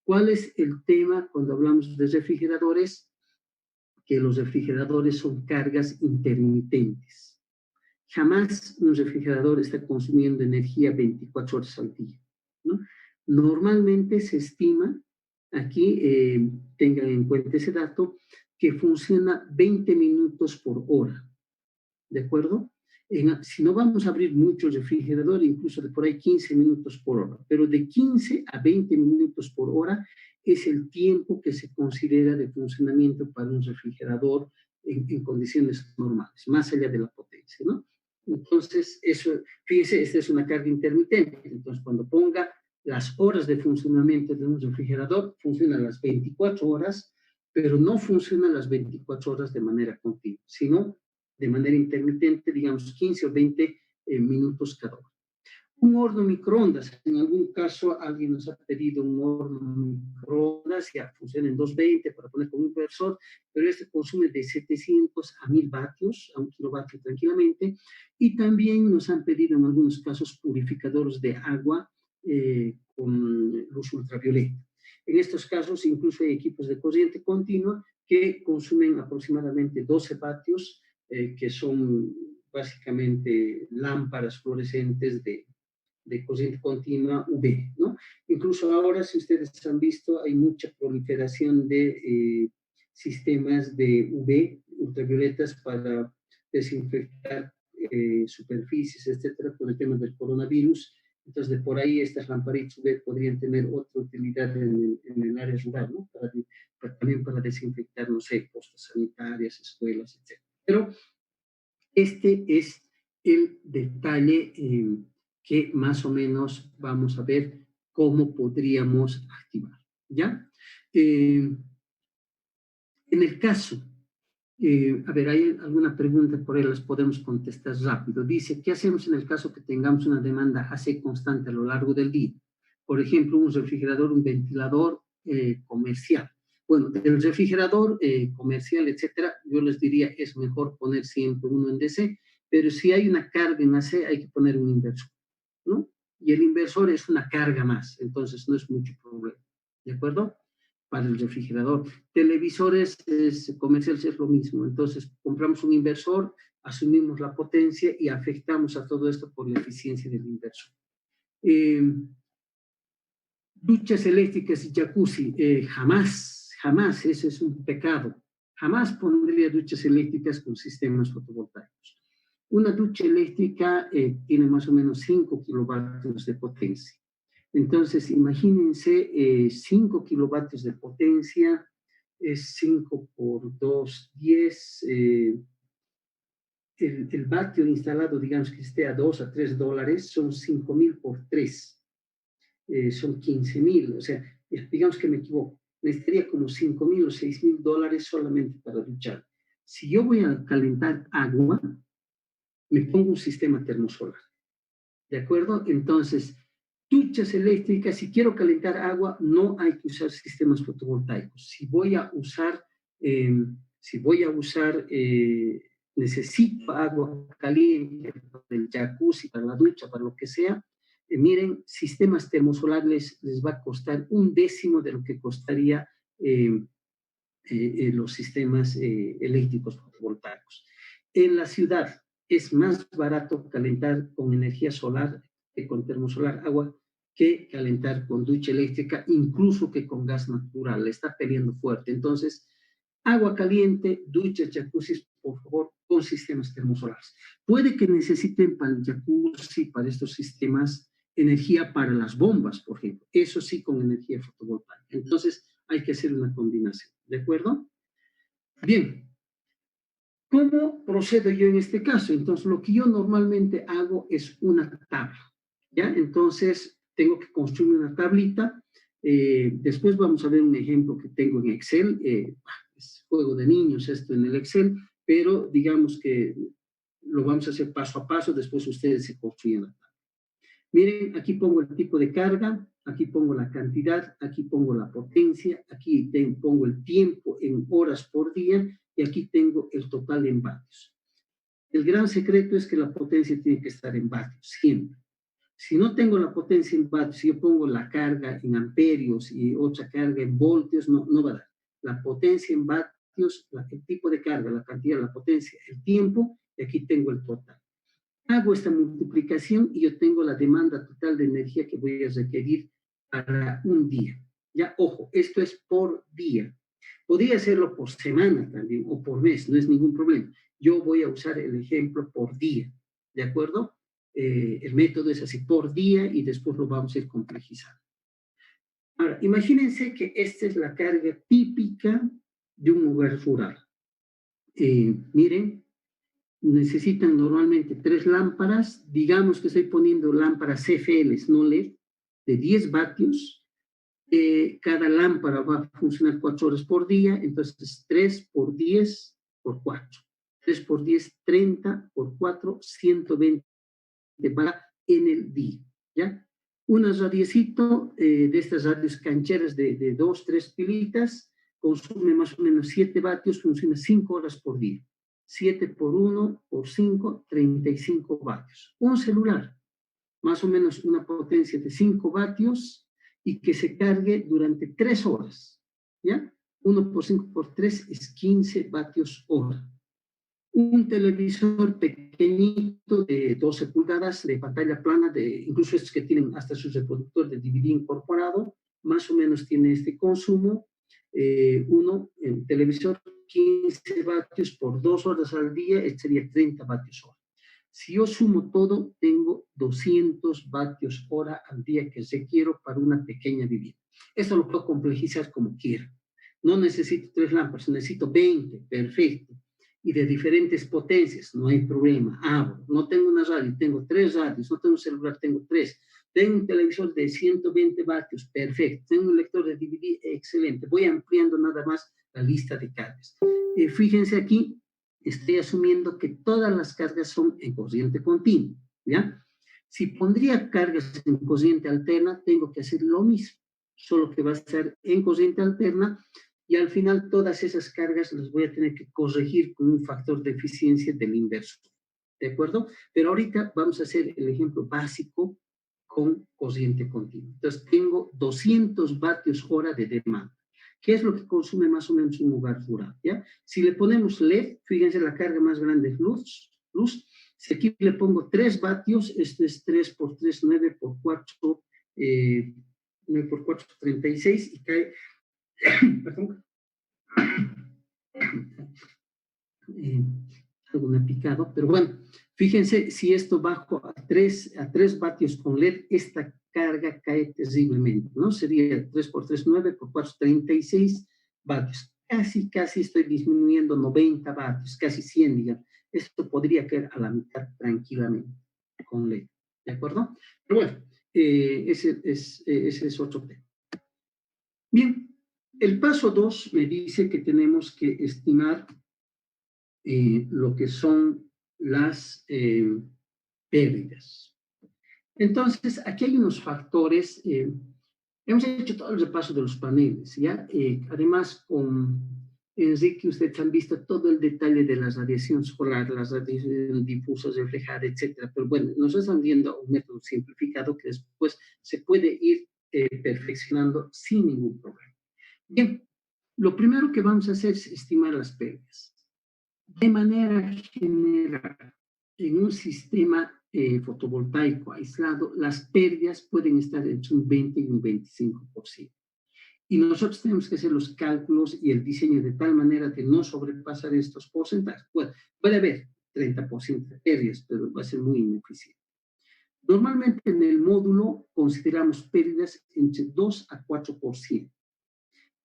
¿Cuál es el tema cuando hablamos de refrigeradores? Que los refrigeradores son cargas intermitentes. Jamás un refrigerador está consumiendo energía 24 horas al día, ¿no? Normalmente se estima, aquí tengan en cuenta ese dato, que funciona 20 minutos por hora, ¿de acuerdo? Si no vamos a abrir mucho el refrigerador, incluso de por ahí 15 minutos por hora, pero de 15 a 20 minutos por hora es el tiempo que se considera de funcionamiento para un refrigerador en condiciones normales, más allá de la potencia, ¿no? Entonces, eso, fíjese, esta es una carga intermitente. Entonces, cuando ponga las horas de funcionamiento de un refrigerador, funciona las 24 horas, pero no funciona las 24 horas de manera continua, sino de manera intermitente, digamos 15 o 20 minutos cada hora. Un horno microondas, en algún caso alguien nos ha pedido un horno microondas, ya funciona en 220 para poner con un inversor, pero este consume de 700 a 1000 vatios, a 1 kilovatio tranquilamente, y también nos han pedido en algunos casos purificadores de agua con luz ultravioleta. En estos casos incluso hay equipos de corriente continua que consumen aproximadamente 12 vatios, que son básicamente lámparas fluorescentes de corriente continua UV, ¿no? Incluso ahora, si ustedes han visto, hay mucha proliferación de sistemas de UV, ultravioletas, para desinfectar superficies, etcétera, por el tema del coronavirus. Entonces, de por ahí estas lamparitas UV podrían tener otra utilidad en el área rural, ¿no? También para desinfectar, no sé, costas sanitarias, escuelas, etcétera. Pero este es el detalle que más o menos vamos a ver cómo podríamos activar, ¿ya? En el caso, a ver, hay alguna pregunta por ahí, las podemos contestar rápido. Dice, ¿qué hacemos en el caso que tengamos una demanda AC constante a lo largo del día? Por ejemplo, un refrigerador, un ventilador comercial. Bueno, del refrigerador comercial, etcétera, yo les diría, es mejor poner siempre uno en DC, pero si hay una carga en AC, hay que poner un inversor, ¿no? Y el inversor es una carga más, entonces no es mucho problema, ¿de acuerdo? Para el refrigerador. Televisores comerciales es lo mismo, entonces compramos un inversor, asumimos la potencia y afectamos a todo esto por la eficiencia del inversor. Duchas eléctricas y jacuzzi, jamás, eso es un pecado. Jamás pondría duchas eléctricas con sistemas fotovoltaicos. Una ducha eléctrica tiene más o menos 5 kilovatios de potencia. Entonces, imagínense 5 kilovatios de potencia, es 5 por 2, 10. El vatio instalado, digamos que esté a 2 a 3 dólares, son 5.000 por 3. Son 15.000. O sea, digamos que me equivoco. Necesitaría como 5.000 o 6.000 dólares solamente para duchar. Si yo voy a calentar agua, me pongo un sistema termosolar. ¿De acuerdo? Entonces, duchas eléctricas, si quiero calentar agua, no hay que usar sistemas fotovoltaicos. Si voy a usar necesito agua caliente para el jacuzzi, para la ducha, para lo que sea, miren, sistemas termosolares les va a costar 1/10 de lo que costaría los sistemas eléctricos fotovoltaicos. En la ciudad es más barato calentar con energía solar que con termosolar agua que calentar con ducha eléctrica, incluso que con gas natural. Le está peleando fuerte. Entonces, agua caliente, duchas, jacuzzis, por favor, con sistemas termosolares. Puede que necesiten para el jacuzzi, para estos sistemas, energía para las bombas, por ejemplo. Eso sí, con energía fotovoltaica. Entonces, hay que hacer una combinación. ¿De acuerdo? Bien. ¿Cómo procedo yo en este caso? Entonces, lo que yo normalmente hago es una tabla. ¿Ya? Entonces, tengo que construir una tablita. Después vamos a ver un ejemplo que tengo en Excel. Es juego de niños esto en el Excel, pero digamos que lo vamos a hacer paso a paso. Después ustedes se construyen la tabla. Miren, aquí pongo el tipo de carga, aquí pongo la cantidad, aquí pongo la potencia, aquí pongo el tiempo en horas por día y aquí tengo el total en vatios. El gran secreto es que la potencia tiene que estar en vatios, siempre. Si no tengo la potencia en vatios, si yo pongo la carga en amperios y otra carga en voltios, no va a dar. La potencia en vatios, el tipo de carga, la cantidad, la potencia, el tiempo, y aquí tengo el total. Hago esta multiplicación y yo tengo la demanda total de energía que voy a requerir para un día. Ya, ojo, esto es por día. Podría hacerlo por semana también o por mes, no es ningún problema. Yo voy a usar el ejemplo por día, ¿de acuerdo? El método es así, por día, y después lo vamos a ir complejizando. Ahora, imagínense que esta es la carga típica de un hogar rural. Miren, necesitan normalmente 3 lámparas, digamos que estoy poniendo lámparas CFLs, no LED, de 10 vatios. Cada lámpara va a funcionar 4 horas por día, entonces 3 por 10 por 4. 3 por 10, 30 por 4, 120 para en el día, ¿ya? Una radiecito de estas radios cancheras de 2, 3 pilitas, consume más o menos 7 vatios, funciona 5 horas por día. 7 por 1 por 5, 35 vatios. Un celular, más o menos una potencia de 5 vatios y que se cargue durante 3 horas, ¿ya? 1 por 5 por 3 es 15 vatios hora. Un televisor pequeñito de 12 pulgadas de pantalla plana, incluso estos que tienen hasta su reproductor de DVD incorporado, más o menos tiene este consumo. El televisor 15 vatios por 2 horas al día, sería 30 vatios hora. Si yo sumo todo, tengo 200 vatios hora al día que requiero para una pequeña vivienda. Esto lo puedo complejizar como quiera. No necesito 3 lámparas, necesito 20, perfecto. Y de diferentes potencias, no hay problema. No tengo una radio, tengo 3 radios, no tengo un celular, tengo 3. Tengo un televisor de 120 vatios, perfecto. Tengo un lector de DVD, excelente. Voy ampliando nada más la lista de cargas. Fíjense aquí, estoy asumiendo que todas las cargas son en corriente continua, ¿ya? Si pondría cargas en corriente alterna, tengo que hacer lo mismo, solo que va a estar en corriente alterna y al final todas esas cargas las voy a tener que corregir con un factor de eficiencia del inversor, ¿de acuerdo? Pero ahorita vamos a hacer el ejemplo básico con corriente continua. Entonces, tengo 200 vatios hora de demanda. ¿Qué es lo que consume más o menos un hogar rural? ¿Ya? Si le ponemos LED, fíjense la carga más grande es luz. Si aquí le pongo 3 vatios, esto es 3 por 3, 9 por 4, 9 por 4, 36, y cae, perdón, algo me ha picado, pero bueno, fíjense, si esto bajo a 3 vatios con LED, esta carga cae terriblemente, ¿no? Sería 3 por 3, 9 por 4, 36 vatios. Casi estoy disminuyendo 90 vatios, casi 100, digamos. Esto podría caer a la mitad tranquilamente con LED, ¿de acuerdo? Pero bueno, ese es otro tema. Bien, el paso 2 me dice que tenemos que estimar lo que son las pérdidas. Entonces, aquí hay unos factores. Hemos hecho todo el repaso de los paneles, ¿ya? Además, con Enrique, ustedes han visto todo el detalle de la radiación solar, las radiaciones difusas, reflejadas, etcétera. Pero bueno, nosotros estamos viendo un método simplificado que después se puede ir perfeccionando sin ningún problema. Bien, lo primero que vamos a hacer es estimar las pérdidas. De manera general, en un sistema fotovoltaico aislado, las pérdidas pueden estar entre un 20 y un 25%. Y nosotros tenemos que hacer los cálculos y el diseño de tal manera de no sobrepasar estos porcentajes. Puede haber 30% de pérdidas, pero va a ser muy ineficiente. Normalmente en el módulo consideramos pérdidas entre 2 a 4%.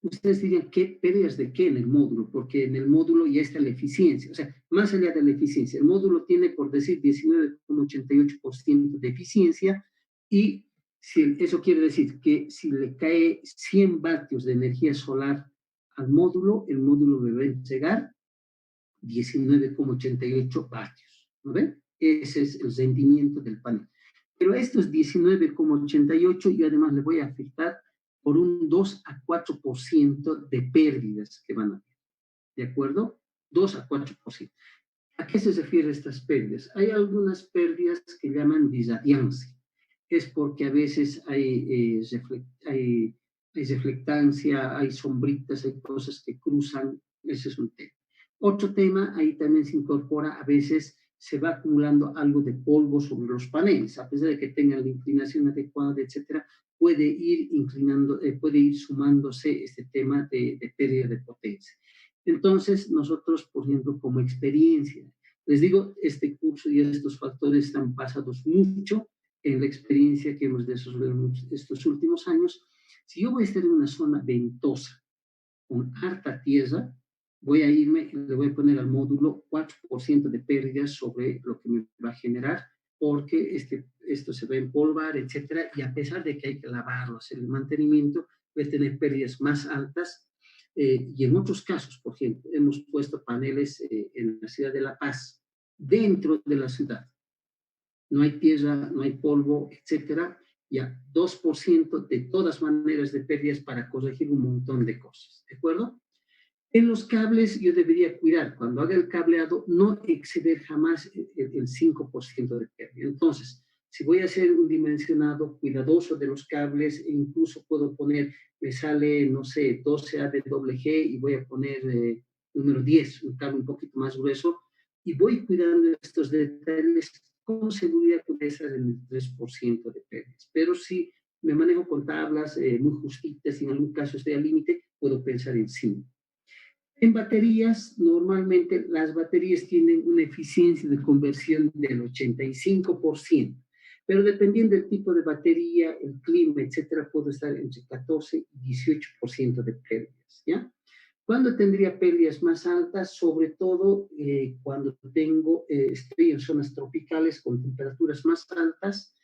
Ustedes dirían, ¿qué pérdidas de qué en el módulo? Porque en el módulo ya está la eficiencia. O sea, más allá de la eficiencia, el módulo tiene, por decir, 19,88% de eficiencia y eso quiere decir que si le cae 100 vatios de energía solar al módulo, el módulo debe entregar 19,88 vatios. ¿No ven? Ese es el rendimiento del panel. Pero estos 19,88 yo además le voy a afectar por un 2 a 4% de pérdidas que van a haber. ¿De acuerdo? 2 a 4%. ¿A qué se refieren estas pérdidas? Hay algunas pérdidas que llaman disradiancia. Es porque a veces hay reflectancia, hay sombritas, hay cosas que cruzan. Ese es un tema. Otro tema, ahí también se incorpora, a veces se va acumulando algo de polvo sobre los paneles, a pesar de que tengan la inclinación adecuada, etcétera, puede ir puede ir sumándose este tema de pérdida de potencia. Entonces, nosotros, por ejemplo, como experiencia, les digo, este curso y estos factores están basados mucho en la experiencia que hemos desarrollado estos últimos años. Si yo voy a estar en una zona ventosa, con harta tierra, voy a irme, le voy a poner al módulo 4% de pérdidas sobre lo que me va a generar, porque esto se va a empolvar, etcétera, y a pesar de que hay que lavarlo, hacer el mantenimiento, voy a tener pérdidas más altas. Y en otros casos, por ejemplo, hemos puesto paneles en la ciudad de La Paz, dentro de la ciudad. No hay tierra, no hay polvo, etcétera. Ya 2% de todas maneras de pérdidas para corregir un montón de cosas, ¿de acuerdo? En los cables yo debería cuidar, cuando haga el cableado, no exceder jamás el 5% de pérdida. Entonces, si voy a hacer un dimensionado cuidadoso de los cables, e incluso puedo poner, me sale, no sé, 12 ABWG y voy a poner número 10, un cable un poquito más grueso, y voy cuidando estos detalles, con seguridad que voy a estar en el 3% de pérdidas. Pero si me manejo con tablas muy justitas y en algún caso estoy al límite, puedo pensar en 5. En baterías, normalmente las baterías tienen una eficiencia de conversión del 85%, pero dependiendo del tipo de batería, el clima, etcétera, puede estar entre 14 y 18% de pérdidas, ¿ya? ¿Cuándo tendría pérdidas más altas? Sobre todo cuando estoy en zonas tropicales con temperaturas más altas.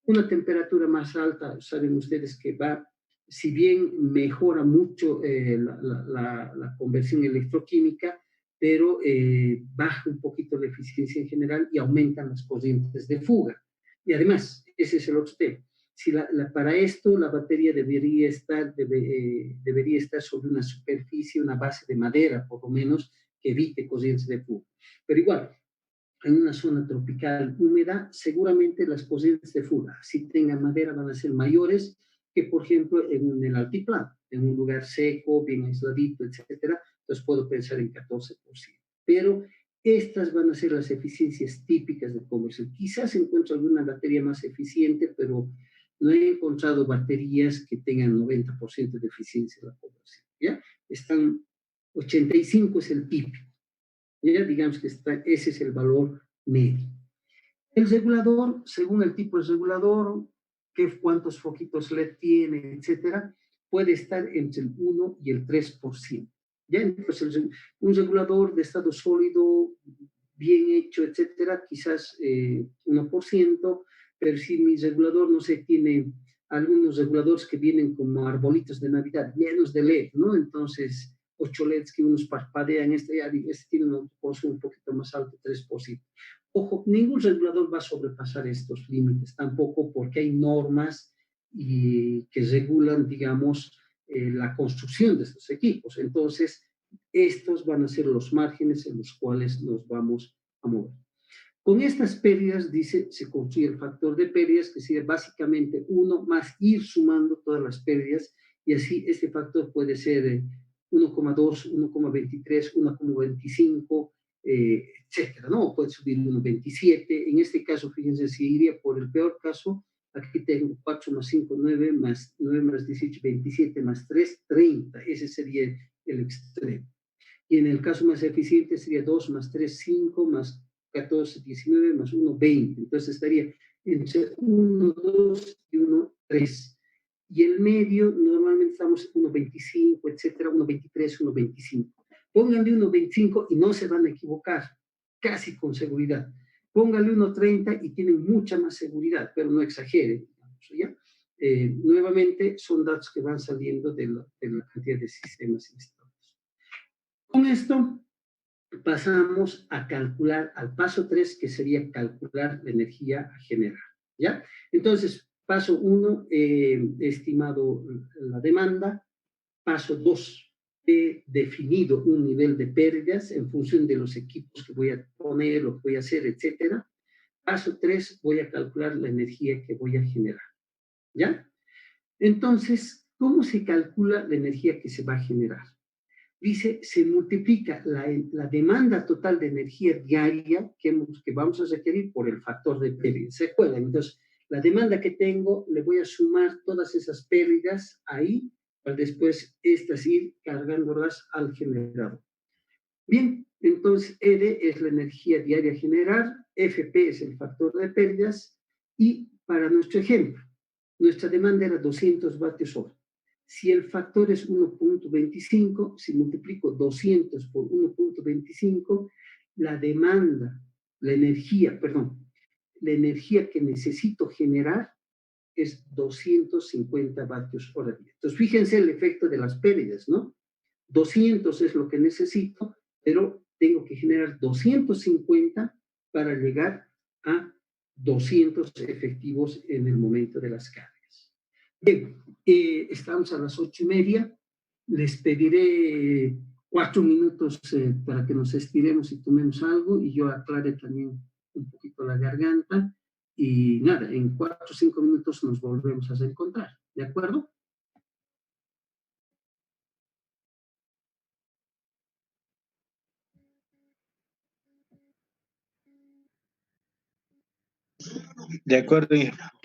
Una temperatura más alta, saben ustedes que va, si bien mejora mucho la conversión electroquímica, pero baja un poquito la eficiencia en general y aumentan las corrientes de fuga. Y además, ese es el otro tema. Para esto la batería debería estar sobre una superficie, una base de madera, por lo menos, que evite corrientes de fuga. Pero igual, en una zona tropical húmeda, seguramente las corrientes de fuga, si tengan madera, van a ser mayores que, por ejemplo, en el altiplano, en un lugar seco, bien aisladito, etcétera. Entonces puedo pensar en 14%. Pero estas van a ser las eficiencias típicas de conversión. Quizás encuentre alguna batería más eficiente, pero no he encontrado baterías que tengan 90% de eficiencia de la conversión. ¿Ya? 85 es el típico. Ya digamos que ese es el valor medio. El regulador, según el tipo de regulador, cuántos foquitos LED tiene, etcétera, puede estar entre el 1 y el 3%. ¿Ya? Entonces, un regulador de estado sólido, bien hecho, etcétera, quizás 1%, pero si mi regulador, no sé, tiene algunos reguladores que vienen como arbolitos de Navidad, llenos de LED, ¿no? Entonces, 8 LEDs que unos parpadean, este tiene un consumo un poquito más alto, 3%. Ojo, ningún regulador va a sobrepasar estos límites, tampoco porque hay normas que regulan, digamos, la construcción de estos equipos. Entonces, estos van a ser los márgenes en los cuales nos vamos a mover. Con estas pérdidas, dice, se construye el factor de pérdidas, que sería básicamente 1 más ir sumando todas las pérdidas, y así este factor puede ser 1,2, 1,23, 1,25, etcétera, ¿no? Puede subir 1,27. En este caso, fíjense, si iría por el peor caso, aquí tengo 4 más 5, 9, más 9 más 18, 27, más 3, 30. Ese sería el extremo. Y en el caso más eficiente sería 2 más 3, 5, más 14, 19, más 1, 20. Entonces estaría entre 1, 2 y 1, 3. Y el medio, normalmente estamos 1,25, etcétera, 1,23, 1,25. Pónganle 1,25 y no se van a equivocar, casi con seguridad. Pónganle 1,30 y tienen mucha más seguridad, pero no exageren, ¿ya? Nuevamente, son datos que van saliendo de la cantidad de sistemas instalados. Con esto pasamos a calcular al paso 3, que sería calcular la energía a generar, ¿ya? Entonces, paso 1, estimado la demanda. Paso 2, he definido un nivel de pérdidas en función de los equipos que voy a poner, lo que voy a hacer, etcétera. Paso 3, voy a calcular la energía que voy a generar, ¿ya? Entonces, ¿cómo se calcula la energía que se va a generar? Dice, se multiplica la demanda total de energía diaria que vamos a requerir por el factor de pérdida. ¿Se acuerdan? Entonces, la demanda que tengo, le voy a sumar todas esas pérdidas ahí, para después estas ir cargándolas al generador. Bien, entonces ED es la energía diaria a generar, FP es el factor de pérdidas, y para nuestro ejemplo, nuestra demanda era 200 vatios hora. Si el factor es 1,25, si multiplico 200 por 1,25, la demanda, la energía que necesito generar es 250 vatios hora día. Entonces, fíjense el efecto de las pérdidas, ¿no? 200 es lo que necesito, pero tengo que generar 250 para llegar a 200 efectivos en el momento de las cargas. Bien, estamos a las 8:30. Les pediré 4 minutos para que nos estiremos y tomemos algo y yo aclare también un poquito la garganta. Y nada, en 4 o 5 minutos nos volvemos a encontrar. ¿De acuerdo? De acuerdo, ingeniero.